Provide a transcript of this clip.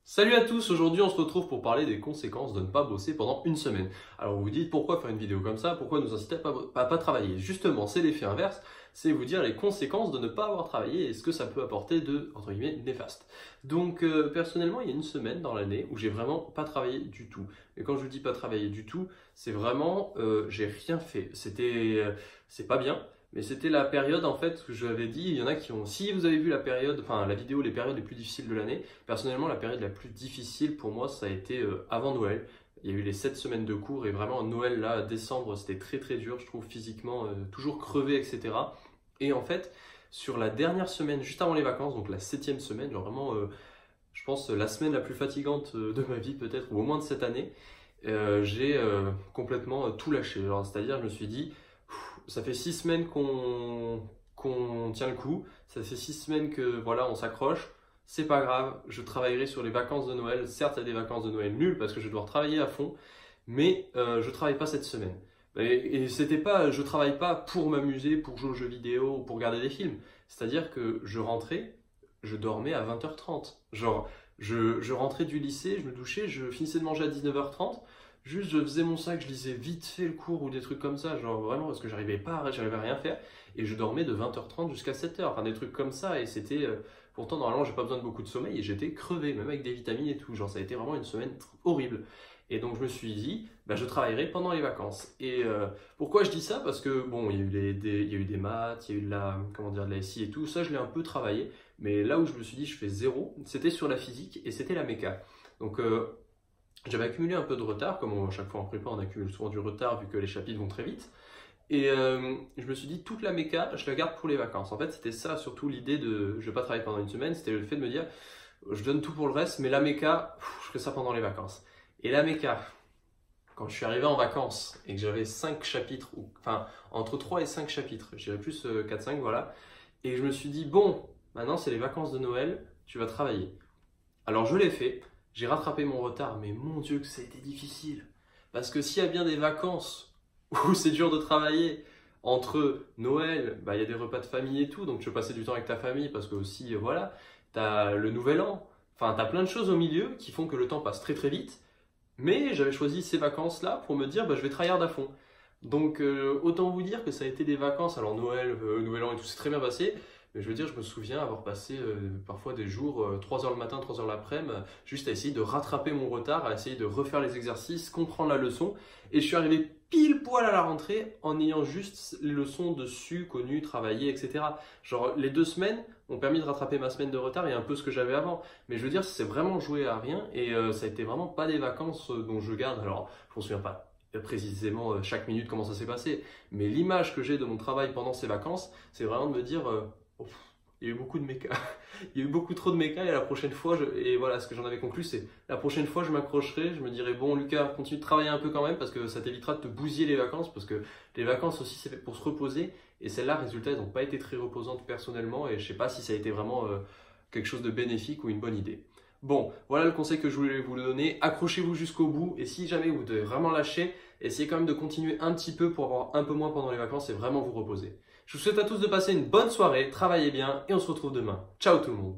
Salut à tous, aujourd'hui on se retrouve pour parler des conséquences de ne pas bosser pendant une semaine. Alors vous vous dites pourquoi faire une vidéo comme ça, pourquoi nous inciter à pas travailler? Justement, c'est l'effet inverse, c'est vous dire les conséquences de ne pas avoir travaillé et ce que ça peut apporter de, entre guillemets, néfaste. Donc personnellement, il y a une semaine dans l'année où j'ai vraiment pas travaillé du tout. Et quand je vous dis pas travailler du tout, c'est vraiment, j'ai rien fait. C'est pas bien. Mais c'était la période en fait que je l'avais dit, il y en a qui ont, si vous avez vu la période, enfin la vidéo, les périodes les plus difficiles de l'année, personnellement la période la plus difficile pour moi ça a été avant Noël. Il y a eu les 7 semaines de cours et vraiment Noël là, décembre, c'était très très dur, je trouve physiquement, toujours crevé, etc. Et en fait, sur la dernière semaine, juste avant les vacances, donc la 7e semaine, genre vraiment, je pense la semaine la plus fatigante de ma vie peut-être, ou au moins de cette année, j'ai complètement tout lâché. C'est-à-dire je me suis dit, ça fait 6 semaines qu'on tient le coup, ça fait 6 semaines que voilà, on s'accroche. C'est pas grave, je travaillerai sur les vacances de Noël. Certes, il y a des vacances de Noël nulles parce que je vais devoir travailler à fond, mais je travaille pas cette semaine. Et c'était pas, je travaille pas pour m'amuser, pour jouer aux jeux vidéo ou pour regarder des films. C'est-à-dire que je rentrais, je dormais à 20h30. Genre, je rentrais du lycée, je me douchais, je finissais de manger à 19h30. Juste, je faisais mon sac, je lisais vite fait le cours ou des trucs comme ça, genre vraiment parce que j'arrivais à rien faire. Et je dormais de 20h30 jusqu'à 7h, enfin des trucs comme ça. Et c'était, pourtant normalement j'ai pas besoin de beaucoup de sommeil et j'étais crevé, même avec des vitamines et tout. Genre ça a été vraiment une semaine horrible. Et donc je me suis dit, bah, je travaillerai pendant les vacances. Et pourquoi je dis ça? Parce que bon, il y a eu il y a eu des maths, il y a eu de la, comment dire, de la SI et tout. Ça je l'ai un peu travaillé. Mais là où je me suis dit, je fais zéro, c'était sur la physique et c'était la méca. Donc j'avais accumulé un peu de retard, comme à chaque fois en prépa on accumule souvent du retard vu que les chapitres vont très vite. Et je me suis dit toute la méca, je la garde pour les vacances. En fait c'était ça surtout l'idée de je vais pas travailler pendant une semaine, c'était le fait de me dire je donne tout pour le reste, mais la méca, je ferai ça pendant les vacances. Et la méca, quand je suis arrivé en vacances et que j'avais 5 chapitres, enfin entre 3 et 5 chapitres, je dirais plus 4-5 voilà, et je me suis dit bon, maintenant c'est les vacances de Noël, tu vas travailler. Alors je l'ai fait. J'ai rattrapé mon retard, mais mon Dieu que ça a été difficile. Parce que s'il y a bien des vacances où c'est dur de travailler, entre Noël, bah, il y a des repas de famille et tout, donc tu veux passer du temps avec ta famille parce que aussi, voilà, tu as le nouvel an, enfin tu as plein de choses au milieu qui font que le temps passe très très vite. Mais j'avais choisi ces vacances-là pour me dire, bah, je vais tryhard à fond. Donc autant vous dire que ça a été des vacances, alors Noël, Nouvel An et tout, c'est très bien passé. Mais je veux dire, je me souviens avoir passé parfois des jours, 3 heures le matin, 3 heures l'après-midi, juste à essayer de rattraper mon retard, à essayer de refaire les exercices, comprendre la leçon. Et je suis arrivé pile poil à la rentrée en ayant juste les leçons dessus, connues, travaillées, etc. Genre les 2 semaines m'ont permis de rattraper ma semaine de retard et un peu ce que j'avais avant. Mais je veux dire, c'est vraiment joué à rien et ça a été vraiment pas des vacances dont je garde. Alors, je me souviens pas précisément chaque minute comment ça s'est passé. Mais l'image que j'ai de mon travail pendant ces vacances, c'est vraiment de me dire... il y a eu beaucoup de méca. Il y a eu beaucoup trop de méca et la prochaine fois, et voilà, ce que j'en avais conclu, c'est la prochaine fois, je m'accrocherai, je me dirai, bon Lucas, continue de travailler un peu quand même parce que ça t'évitera de te bousiller les vacances parce que les vacances aussi, c'est fait pour se reposer et celles-là, résultat, elles n'ont pas été très reposantes personnellement et je sais pas si ça a été vraiment quelque chose de bénéfique ou une bonne idée. Bon, voilà le conseil que je voulais vous le donner. Accrochez-vous jusqu'au bout et si jamais vous devez vraiment lâcher, essayez quand même de continuer un petit peu pour avoir un peu moins pendant les vacances et vraiment vous reposer. Je vous souhaite à tous de passer une bonne soirée, travaillez bien et on se retrouve demain. Ciao tout le monde!